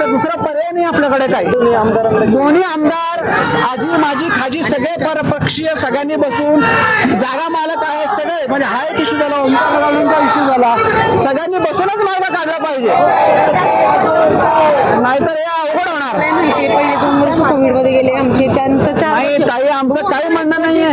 दुसरा पर्याय नाही आपल्याकडे काही. दोन्ही आमदार आजी माझी खाजी सगळे परपक्षीय सगळ्यांनी बसून जागा मालक आहेत सगळे, म्हणजे हा एक इश्यू झाला, ओमकार इश्यू झाला, सगळ्यांनी बसूनच मार्ग काढला पाहिजे, नाहीतर हे अवघड होणार. पहिले 2 वर्ष कोविड मध्ये गेले आमचे नाही ताई, आमचं काही म्हणणं नाहीये,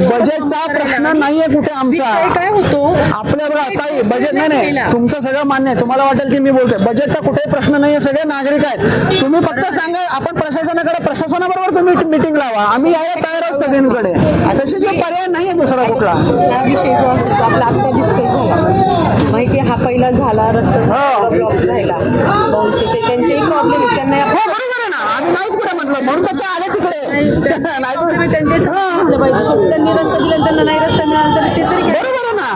बजेटचा प्रश्न नाहीये कुठे आमचा. काय होतो आपल्या बघा ताई, बजेट नाही तुमचं सगळं मान्य आहे, तुम्हाला वाटेल की मी बोलतोय, बजेटचा कुठेही प्रश्न नाहीये, सगळे नागरिक आहेत. तुम्ही फक्त सांगा, आपण प्रशासनाबरोबर तुम्ही मिटिंग लावा, आम्ही यायला तयार आहोत सगळ्यांकडे. तशी पर्याय नाहीये दुसरा कुठला. हा विषय जो असतो आपला आता डिस्कस झाला माहिती, हा पहिला झाला रस्ता ब्लॉक राहिला, ते त्यांचेही प्रॉब्लेम आहे, त्यांना बरोबर आहे ना, आम्ही नाहीच कुठे म्हटलं, म्हणून तर ते आले तिकडे. त्यांनी रस्ता दिला, त्यांना नाही रस्ता मिळाला तर ते तरी बरोबर आहे ना,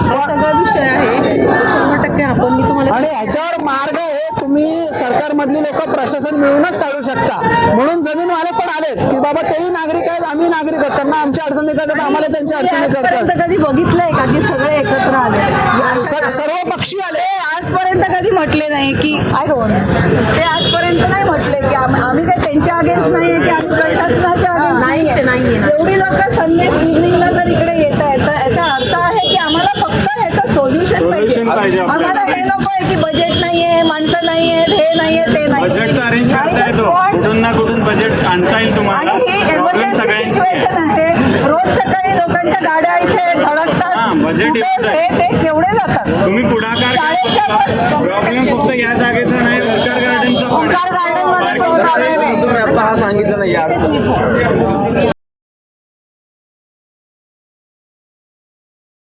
हा सगळा विषय आहे. 100% आपण मी तुम्हाला आणि ह्याच्यावर मार्ग आहे, तुम्ही सरकारमधली लोक प्रशासन मिळूनच काढू शकता. म्हणून जमीनवाले पण आलेत की बाबा तेही नागरिक आहेत, आम्ही नागरिक आहेत, त्यांना आमच्या अडचणी करतात, आम्हाला त्यांच्या अडचणी करतात. कधी बघितलंय का की सगळे एकत्र आले, सर्व पक्षी आले? आजपर्यंत कधी म्हटले नाही की ते आजपर्यंत नाही म्हटले की आम्ही काय त्यांच्या अगेन्स्ट नाहीये की आम्ही प्रशासनाच्या नाहीये. एवढी लोक संदेश इव्हनिंगला जर इकडे येत आहेत तर याचा अर्थ आहे की आम्हाला फक्त ह्याचं सोल्युशन पाहिजे. आम्हाला हे नको आहे की बजेट नाहीये, माणसं नाहीये, हे नाहीये, ते नाही. बजेट अरेंज करता येतो, कुठून ना कुठून बजेट आणता येईल तुम्हाला. आणि ही एमर्जन्सी सिच्युएशन आहे, रोज सकाळी लोकांच्या गाड्या इथे धडकतात, ते केवढे जातात. तुम्ही पुढाकार प्रॉब्लेम फक्त या जागेचा नाही, ओंकार गार्डनचा पण ओंकार गार्डन मध्ये सांगितलं नाही